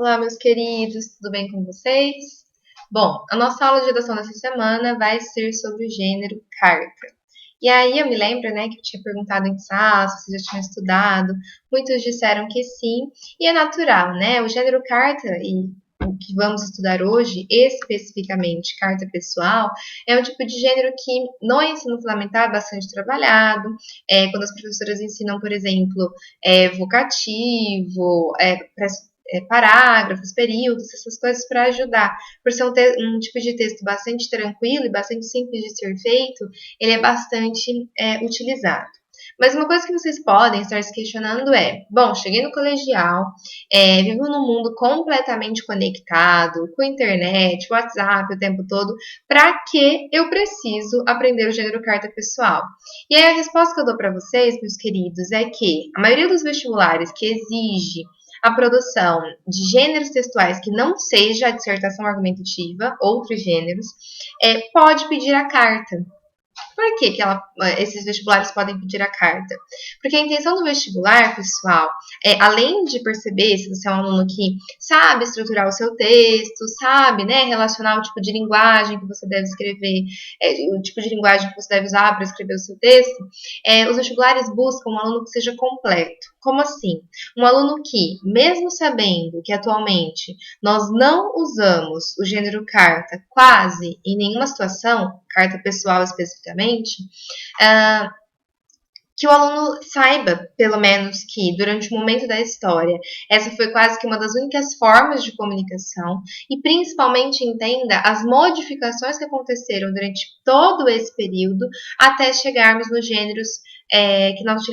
Olá, meus queridos, tudo bem com vocês? Bom, a nossa aula de redação dessa semana vai ser sobre o gênero carta. E aí eu me lembro, né, que eu tinha perguntado em SAS, se vocês já tinham estudado, muitos disseram que sim, e é natural, né? O gênero carta e o que vamos estudar hoje, especificamente carta pessoal, é um tipo de gênero que no ensino fundamental é bastante trabalhado, quando as professoras ensinam, por exemplo, vocativo, parágrafos, períodos, essas coisas para ajudar. Por ser um tipo de texto bastante tranquilo e bastante simples de ser feito, ele é bastante utilizado. Mas uma coisa que vocês podem estar se questionando é: bom, cheguei no colegial, vivo num mundo completamente conectado, com internet, WhatsApp o tempo todo, para que eu preciso aprender o gênero carta pessoal? E aí a resposta que eu dou para vocês, meus queridos, é que a maioria dos vestibulares que exige a produção de gêneros textuais que não seja a dissertação argumentativa, outros gêneros, pode pedir a carta. Por que esses vestibulares podem pedir a carta? Porque a intenção do vestibular, pessoal, além de perceber se você é um aluno que sabe estruturar o seu texto, sabe, né, relacionar o tipo de linguagem que você deve escrever, o tipo de linguagem que você deve usar para escrever o seu texto, os vestibulares buscam um aluno que seja completo. Como assim? Um aluno que, mesmo sabendo que atualmente nós não usamos o gênero carta quase em nenhuma situação, carta pessoal especificamente, que o aluno saiba, pelo menos, que durante o momento da história, essa foi quase que uma das únicas formas de comunicação e principalmente entenda as modificações que aconteceram durante todo esse período até chegarmos nos gêneros que nós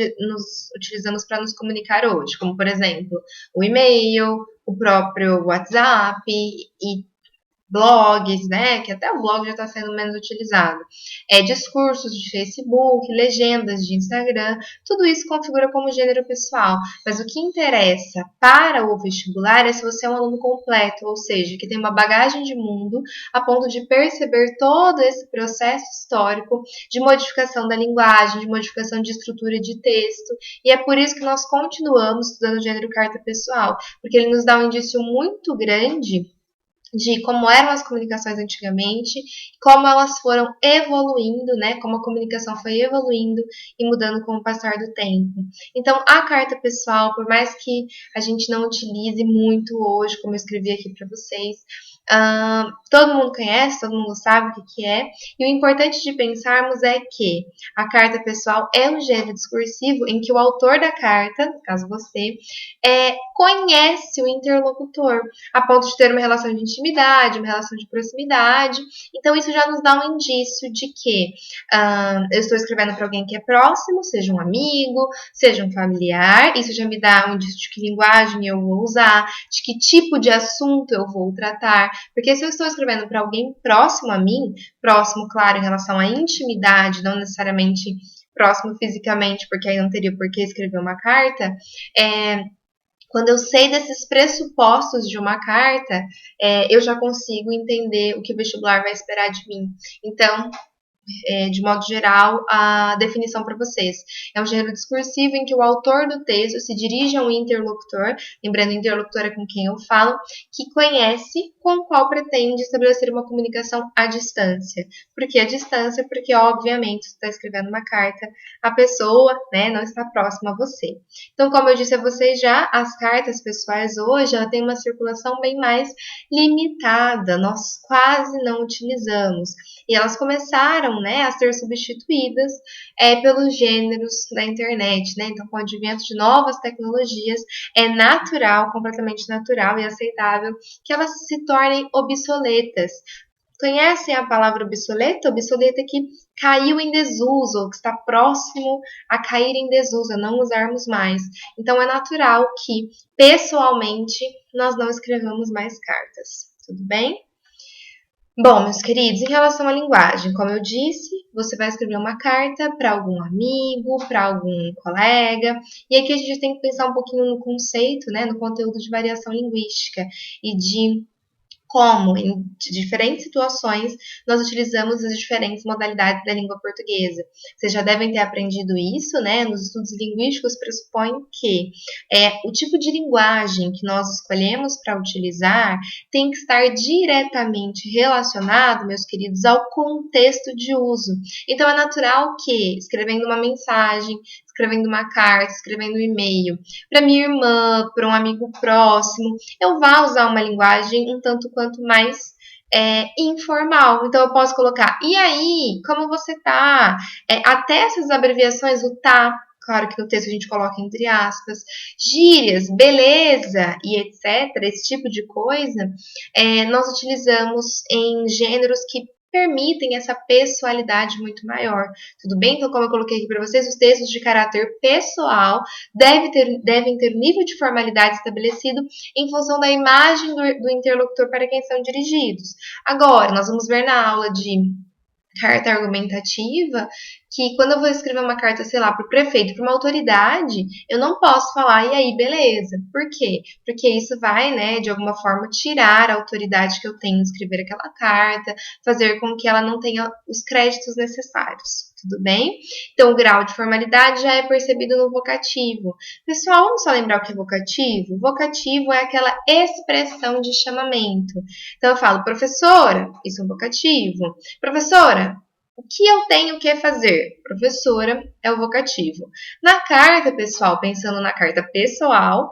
utilizamos para nos comunicar hoje, como, por exemplo, o e-mail, o próprio WhatsApp e blogs, né, que até o blog já está sendo menos utilizado, discursos de Facebook, legendas de Instagram, tudo isso configura como gênero pessoal, mas o que interessa para o vestibular é se você é um aluno completo, ou seja, que tem uma bagagem de mundo a ponto de perceber todo esse processo histórico de modificação da linguagem, de modificação de estrutura de texto, e é por isso que nós continuamos estudando o gênero carta pessoal, porque ele nos dá um indício muito grande de como eram as comunicações antigamente, como elas foram evoluindo, né? Como a comunicação foi evoluindo e mudando com o passar do tempo. Então, a carta pessoal, por mais que a gente não utilize muito hoje, como eu escrevi aqui para vocês, todo mundo conhece, todo mundo sabe o que é, e o importante de pensarmos é que a carta pessoal é um gênero discursivo em que o autor da carta, no caso você, conhece o interlocutor, a ponto de ter uma relação de intimidade, uma relação de proximidade. Então, isso já nos dá um indício de que eu estou escrevendo para alguém que é próximo, seja um amigo, seja um familiar. Isso já me dá um indício de que linguagem eu vou usar, de que tipo de assunto eu vou tratar. Porque se eu estou escrevendo para alguém próximo a mim, próximo, claro, em relação à intimidade, não necessariamente próximo fisicamente, porque aí não teria por que escrever uma carta, quando eu sei desses pressupostos de uma carta, eu já consigo entender o que o vestibular vai esperar de mim. Então, de modo geral, a definição para vocês. É um gênero discursivo em que o autor do texto se dirige a um interlocutor, lembrando, interlocutor é com quem eu falo, que conhece com o qual pretende estabelecer uma comunicação à distância. Por que à distância? Porque, obviamente, você está escrevendo uma carta, a pessoa, né, não está próxima a você. Então, como eu disse a vocês já, as cartas pessoais hoje, ela tem uma circulação bem mais limitada, nós quase não utilizamos. E elas começaram, né, a ser substituídas pelos gêneros da internet, né? Então, com o advento de novas tecnologias, é natural, completamente natural e aceitável que elas se tornem obsoletas. Conhecem a palavra obsoleta? Obsoleta que caiu em desuso, ou que está próximo a cair em desuso, a não usarmos mais. Então, é natural que, pessoalmente, nós não escrevamos mais cartas. Tudo bem? Bom, meus queridos, em relação à linguagem, como eu disse, você vai escrever uma carta para algum amigo, para algum colega, e aqui a gente tem que pensar um pouquinho no conceito, né, no conteúdo de variação linguística e de como, em diferentes situações, nós utilizamos as diferentes modalidades da língua portuguesa. Vocês já devem ter aprendido isso, né? Nos estudos linguísticos pressupõe que o tipo de linguagem que nós escolhemos para utilizar tem que estar diretamente relacionado, meus queridos, ao contexto de uso. Então, é natural que, escrevendo uma mensagem, escrevendo uma carta, escrevendo um e-mail para minha irmã, para um amigo próximo, eu vá usar uma linguagem um tanto quanto mais informal. Então, eu posso colocar, e aí, como você tá? Até essas abreviações, o tá, claro que no texto a gente coloca entre aspas, gírias, beleza e etc., esse tipo de coisa, nós utilizamos em gêneros que permitem essa pessoalidade muito maior. Tudo bem? Então, como eu coloquei aqui para vocês, os textos de caráter pessoal devem ter um nível de formalidade estabelecido em função da imagem do interlocutor para quem são dirigidos. Agora, nós vamos ver na aula de carta argumentativa, que quando eu vou escrever uma carta, sei lá, para o prefeito, para uma autoridade, eu não posso falar, e aí, beleza. Por quê? Porque isso vai, né, de alguma forma, tirar a autoridade que eu tenho de escrever aquela carta, fazer com que ela não tenha os créditos necessários. Tudo bem? Então, o grau de formalidade já é percebido no vocativo. Pessoal, vamos só lembrar o que é vocativo? Vocativo é aquela expressão de chamamento. Então, eu falo, professora, isso é um vocativo. Professora, o que eu tenho que fazer? Professora é o vocativo. Na carta, pessoal, pensando na carta pessoal,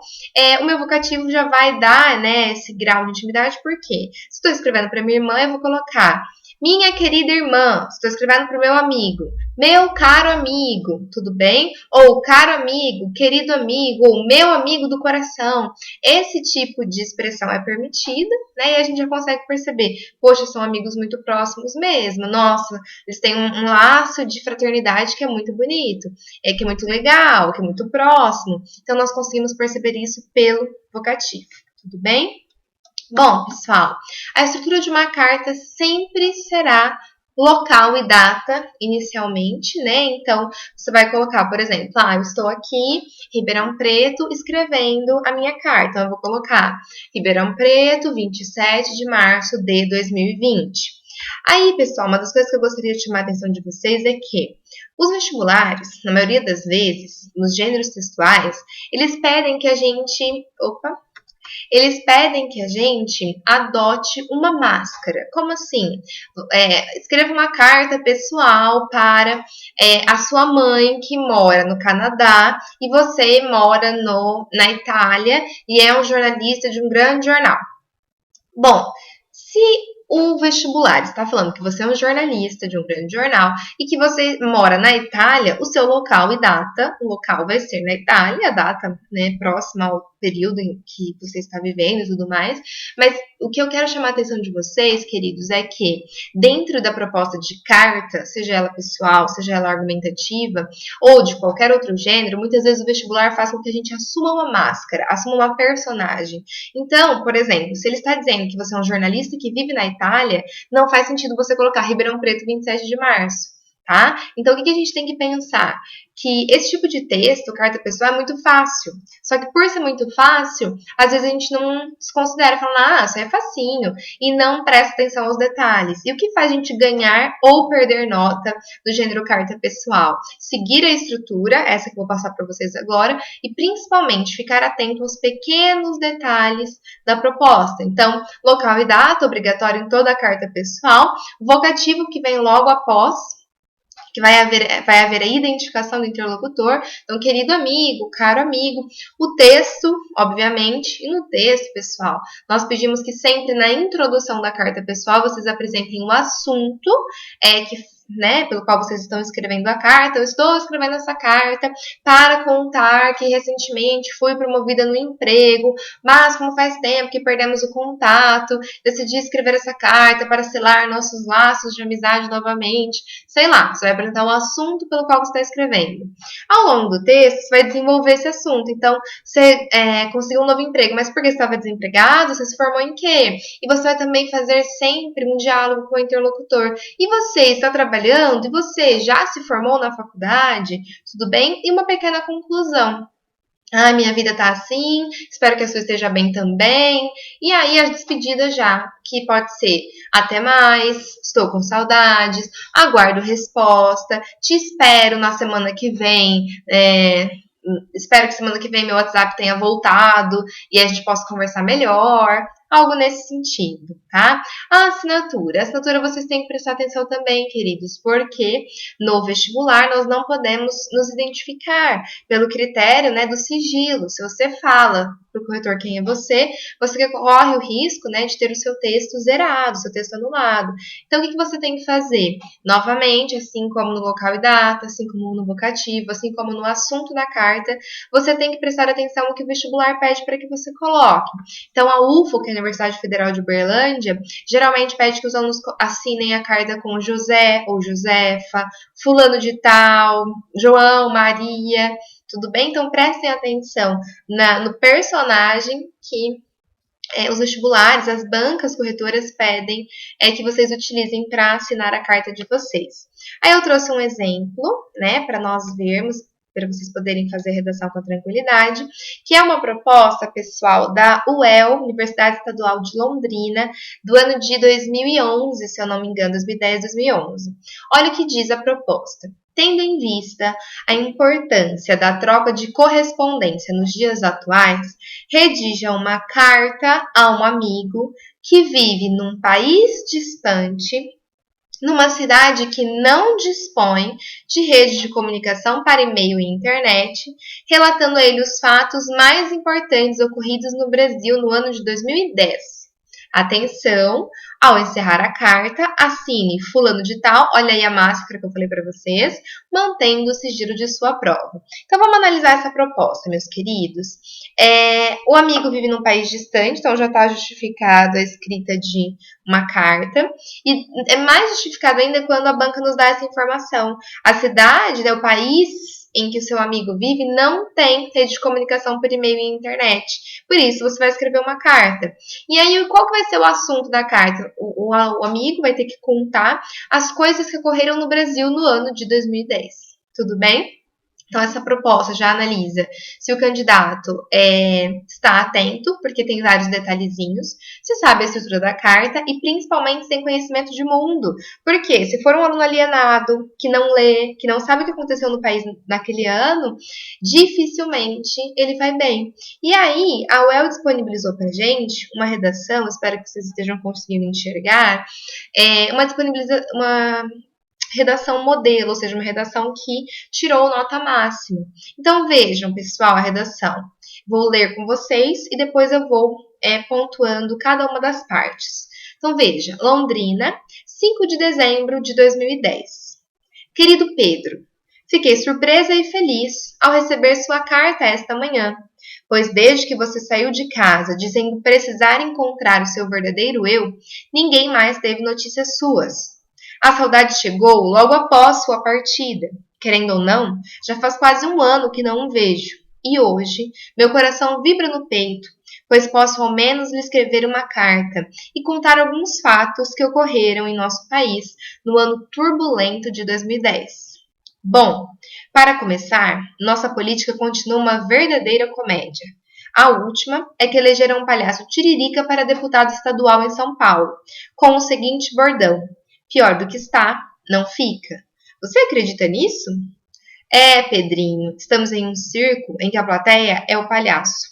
o meu vocativo já vai dar, né, esse grau de intimidade, por quê? Se estou escrevendo para minha irmã, eu vou colocar minha querida irmã. Estou escrevendo para o meu amigo. Meu caro amigo, tudo bem? Ou caro amigo, querido amigo, ou meu amigo do coração. Esse tipo de expressão é permitida, né? E a gente já consegue perceber, poxa, são amigos muito próximos mesmo. Nossa, eles têm um laço de fraternidade que é muito bonito, que é muito legal, que é muito próximo. Então, nós conseguimos perceber isso pelo vocativo, tudo bem? Bom, pessoal, a estrutura de uma carta sempre será local e data inicialmente, né? Então, você vai colocar, por exemplo, eu estou aqui, Ribeirão Preto, escrevendo a minha carta. Então, eu vou colocar Ribeirão Preto, 27 de março de 2020. Aí, pessoal, uma das coisas que eu gostaria de chamar a atenção de vocês é que os vestibulares, na maioria das vezes, nos gêneros textuais, eles pedem que a gente adote uma máscara. Como assim? Escreva uma carta pessoal para a sua mãe que mora no Canadá e você mora na Itália e é um jornalista de um grande jornal. Bom, se o vestibular está falando que você é um jornalista de um grande jornal e que você mora na Itália, o seu local e data, o local vai ser na Itália, a data, né, próxima ao período em que você está vivendo e tudo mais, mas o que eu quero chamar a atenção de vocês, queridos, é que dentro da proposta de carta, seja ela pessoal, seja ela argumentativa, ou de qualquer outro gênero, muitas vezes o vestibular faz com que a gente assuma uma máscara, assuma uma personagem. Então, por exemplo, se ele está dizendo que você é um jornalista que vive na Itália, não faz sentido você colocar Ribeirão Preto 27 de março. Tá? Então, o que a gente tem que pensar? Que esse tipo de texto, carta pessoal, é muito fácil. Só que por ser muito fácil, às vezes a gente não se considera falando, isso aí é facinho, e não presta atenção aos detalhes. E o que faz a gente ganhar ou perder nota do gênero carta pessoal? Seguir a estrutura, essa que eu vou passar para vocês agora, e principalmente ficar atento aos pequenos detalhes da proposta. Então, local e data, obrigatório em toda a carta pessoal, vocativo que vem logo após, que vai haver a identificação do interlocutor. Então, querido amigo, caro amigo, o texto, obviamente, e no texto, pessoal, nós pedimos que sempre na introdução da carta pessoal vocês apresentem o assunto pelo qual vocês estão escrevendo a carta. Eu estou escrevendo essa carta para contar que recentemente fui promovida no emprego, mas como faz tempo que perdemos o contato, decidi escrever essa carta para selar nossos laços de amizade novamente. Sei lá, você vai apresentar o assunto pelo qual você está escrevendo. Ao longo do texto, você vai desenvolver esse assunto. Então, você conseguiu um novo emprego, mas por que você estava desempregado? Você se formou em quê? E você vai também fazer sempre um diálogo com o interlocutor. E você está trabalhando? E você já se formou na faculdade? Tudo bem? E uma pequena conclusão. Ah, minha vida tá assim, espero que a sua esteja bem também. E aí as despedidas já, que pode ser até mais, estou com saudades, aguardo resposta, te espero na semana que vem. Espero que semana que vem meu WhatsApp tenha voltado e a gente possa conversar melhor. Algo nesse sentido, tá? A assinatura. A assinatura vocês têm que prestar atenção também, queridos, porque no vestibular nós não podemos nos identificar pelo critério, né, do sigilo. Se você fala para o corretor quem é você corre o risco, né, de ter o seu texto zerado, seu texto anulado. Então, o que você tem que fazer? Novamente, assim como no local e data, assim como no vocativo, assim como no assunto da carta, você tem que prestar atenção no que o vestibular pede para que você coloque. Então, a UFO, que é a Universidade Federal de Uberlândia, geralmente pede que os alunos assinem a carta com José ou Josefa, fulano de tal, João, Maria, tudo bem? Então prestem atenção no personagem que os vestibulares, as bancas corretoras pedem que vocês utilizem para assinar a carta de vocês. Aí eu trouxe um exemplo, né, para nós vermos, para vocês poderem fazer a redação com tranquilidade, que é uma proposta, pessoal, da UEL, Universidade Estadual de Londrina, do ano de 2011, se eu não me engano, 2010, 2011. Olha o que diz a proposta. Tendo em vista a importância da troca de correspondência nos dias atuais, redija uma carta a um amigo que vive num país distante, numa cidade que não dispõe de rede de comunicação para e-mail e internet, relatando a ele os fatos mais importantes ocorridos no Brasil no ano de 2010. Atenção, ao encerrar a carta, assine fulano de tal, olha aí a máscara que eu falei para vocês, mantendo o sigilo de sua prova. Então vamos analisar essa proposta, meus queridos. O amigo vive num país distante, então já está justificado a escrita de uma carta, e é mais justificado ainda quando a banca nos dá essa informação. A cidade, né, o país em que o seu amigo vive não tem rede de comunicação por e-mail e internet. Por isso, você vai escrever uma carta. E aí, qual que vai ser o assunto da carta? O amigo vai ter que contar as coisas que ocorreram no Brasil no ano de 2010. Tudo bem? Então, essa proposta já analisa se o candidato está atento, porque tem vários detalhezinhos, se sabe a estrutura da carta e, principalmente, se tem conhecimento de mundo. Porque se for um aluno alienado, que não lê, que não sabe o que aconteceu no país naquele ano, dificilmente ele vai bem. E aí, a UEL disponibilizou para gente uma redação, espero que vocês estejam conseguindo enxergar, uma redação modelo, ou seja, uma redação que tirou nota máxima. Então vejam, pessoal, a redação. Vou ler com vocês e depois eu vou pontuando cada uma das partes. Então veja, Londrina, 5 de dezembro de 2010. Querido Pedro, fiquei surpresa e feliz ao receber sua carta esta manhã, pois desde que você saiu de casa dizendo precisar encontrar o seu verdadeiro eu, ninguém mais teve notícias suas. A saudade chegou logo após sua partida. Querendo ou não, já faz quase um ano que não o vejo. E hoje, meu coração vibra no peito, pois posso ao menos lhe escrever uma carta e contar alguns fatos que ocorreram em nosso país no ano turbulento de 2010. Bom, para começar, nossa política continua uma verdadeira comédia. A última é que elegeram um palhaço tiririca para deputado estadual em São Paulo, com o seguinte bordão: pior do que está, não fica. Você acredita nisso? Pedrinho, estamos em um circo em que a plateia é o palhaço.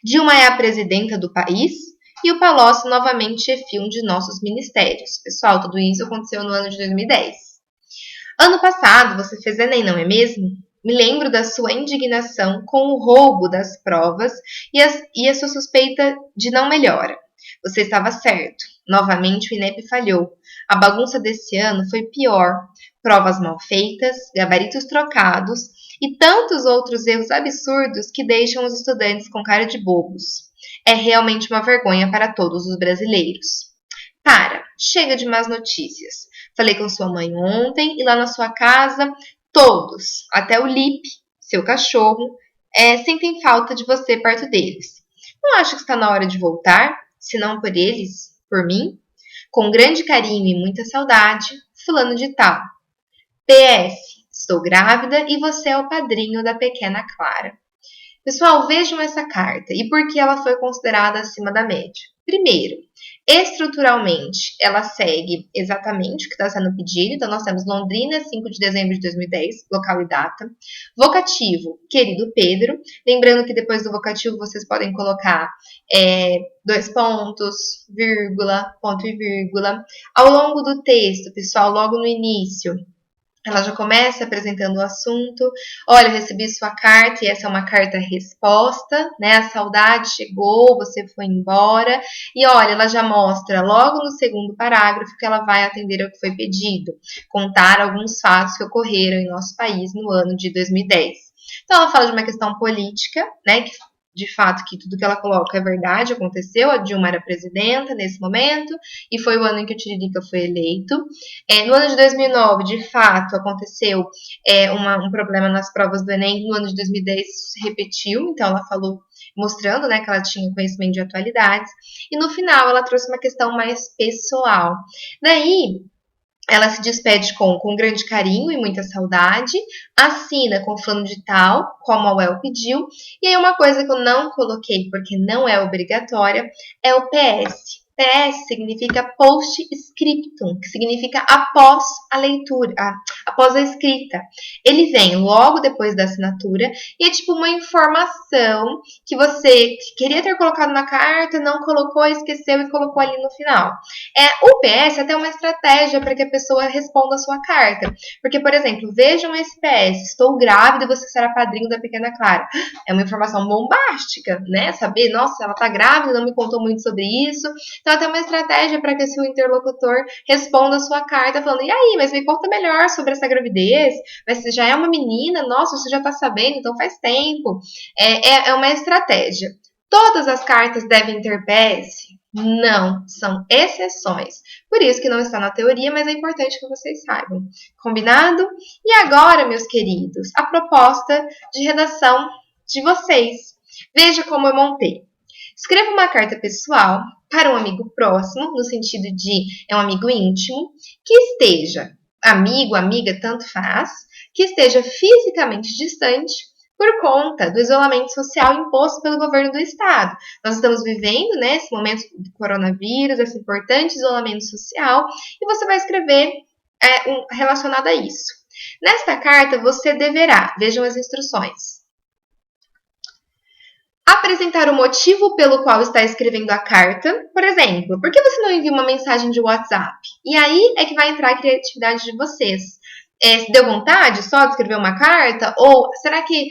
Dilma é a presidenta do país e o Palocci novamente chefia um de nossos ministérios. Pessoal, tudo isso aconteceu no ano de 2010. Ano passado você fez Enem, não é mesmo? Me lembro da sua indignação com o roubo das provas e a sua suspeita de não melhora. Você estava certo. Novamente o INEP falhou. A bagunça desse ano foi pior. Provas mal feitas, gabaritos trocados e tantos outros erros absurdos que deixam os estudantes com cara de bobos. É realmente uma vergonha para todos os brasileiros. Para, chega de más notícias. Falei com sua mãe ontem e lá na sua casa, todos, até o Lipe, seu cachorro, sentem falta de você perto deles. Não acha que está na hora de voltar? Se não por eles, por mim? Com grande carinho e muita saudade, fulano de tal. PS, estou grávida e você é o padrinho da pequena Clara. Pessoal, vejam essa carta e por que ela foi considerada acima da média. Primeiro, estruturalmente, ela segue exatamente o que está sendo pedido. Então, nós temos Londrina, 5 de dezembro de 2010, local e data. Vocativo, querido Pedro. Lembrando que depois do vocativo vocês podem colocar dois pontos, vírgula, ponto e vírgula. Ao longo do texto, pessoal, logo no início, ela já começa apresentando o assunto. Olha, eu recebi sua carta e essa é uma carta-resposta, né? A saudade chegou, você foi embora. E olha, ela já mostra logo no segundo parágrafo que ela vai atender ao que foi pedido, contar alguns fatos que ocorreram em nosso país no ano de 2010. Então, ela fala de uma questão política, né? Que de fato que tudo que ela coloca é verdade, aconteceu. A Dilma era presidenta nesse momento e foi o ano em que o Tiririca foi eleito. No ano de 2009, de fato, aconteceu um problema nas provas do Enem. No ano de 2010 isso se repetiu, então ela falou mostrando, né, que ela tinha conhecimento de atualidades. E no final ela trouxe uma questão mais pessoal. Daí ela se despede com grande carinho e muita saudade, assina com fulano de tal, como a UEL pediu, e aí uma coisa que eu não coloquei, porque não é obrigatória, é o PS. PS significa post-scriptum, que significa após a leitura, após a escrita. Ele vem logo depois da assinatura e é tipo uma informação que você queria ter colocado na carta, não colocou, esqueceu e colocou ali no final. O PS é até uma estratégia para que a pessoa responda a sua carta. Porque, por exemplo, vejam esse PS, estou grávida e você será padrinho da pequena Clara. É uma informação bombástica, né? Saber, nossa, ela está grávida, não me contou muito sobre isso. Então, até uma estratégia para que o seu interlocutor responda a sua carta falando, e aí, mas me conta melhor sobre essa gravidez, mas você já é uma menina, nossa, você já está sabendo, então faz tempo. É uma estratégia. Todas as cartas devem ter PS? Não, são exceções. Por isso que não está na teoria, mas é importante que vocês saibam. Combinado? E agora, meus queridos, a proposta de redação de vocês. Veja como eu montei. Escreva uma carta pessoal para um amigo próximo, no sentido de é um amigo íntimo, que esteja amigo, amiga, tanto faz, que esteja fisicamente distante por conta do isolamento social imposto pelo governo do estado. Nós estamos vivendo, né, esse momento do coronavírus, esse importante isolamento social, e você vai escrever relacionado a isso. Nesta carta, você deverá, vejam as instruções, apresentar o motivo pelo qual está escrevendo a carta. Por exemplo, por que você não envia uma mensagem de WhatsApp? E aí é que vai entrar a criatividade de vocês. Deu vontade só de escrever uma carta? Ou será que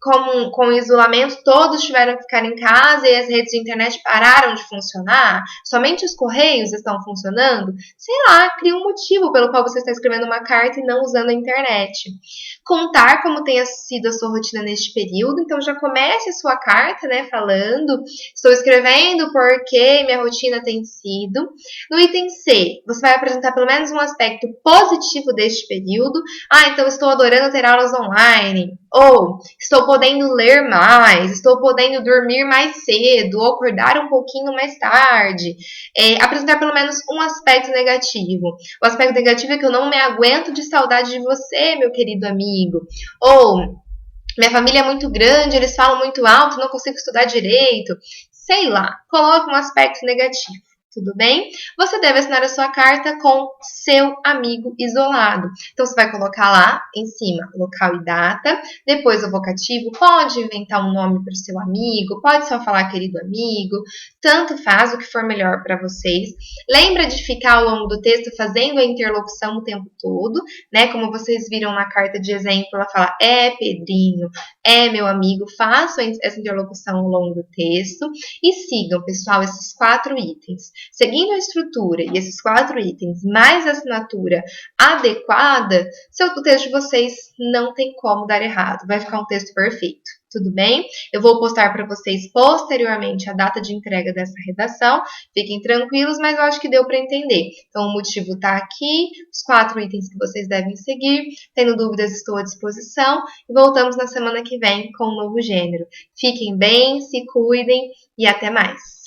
com o isolamento todos tiveram que ficar em casa e as redes de internet pararam de funcionar? Somente os correios estão funcionando? Sei lá, cria um motivo pelo qual você está escrevendo uma carta e não usando a internet. Contar como tenha sido a sua rotina neste período. Então já comece a sua carta, né, falando, estou escrevendo porque minha rotina tem sido. No item C, você vai apresentar pelo menos um aspecto positivo deste período. Então estou adorando ter aulas online. Ou estou podendo ler mais, estou podendo dormir mais cedo, ou acordar um pouquinho mais tarde. Apresentar pelo menos um aspecto negativo. O aspecto negativo é que eu não me aguento de saudade de você, meu querido amigo. Ou minha família é muito grande, eles falam muito alto, não consigo estudar direito. Sei lá, coloque um aspecto negativo. Tudo bem? Você deve assinar a sua carta com seu amigo isolado. Então, você vai colocar lá em cima local e data, depois o vocativo, pode inventar um nome para o seu amigo, pode só falar querido amigo, tanto faz o que for melhor para vocês. Lembra de ficar ao longo do texto fazendo a interlocução o tempo todo, né? Como vocês viram na carta de exemplo, ela fala, Pedrinho, meu amigo, façam essa interlocução ao longo do texto e sigam, pessoal, esses 4 itens. Seguindo a estrutura e esses 4 itens, mais a assinatura adequada, o texto de vocês não tem como dar errado. Vai ficar um texto perfeito. Tudo bem? Eu vou postar para vocês posteriormente a data de entrega dessa redação. Fiquem tranquilos, mas eu acho que deu para entender. Então, o motivo está aqui, os 4 itens que vocês devem seguir. Tendo dúvidas, estou à disposição. E voltamos na semana que vem com um novo gênero. Fiquem bem, se cuidem e até mais.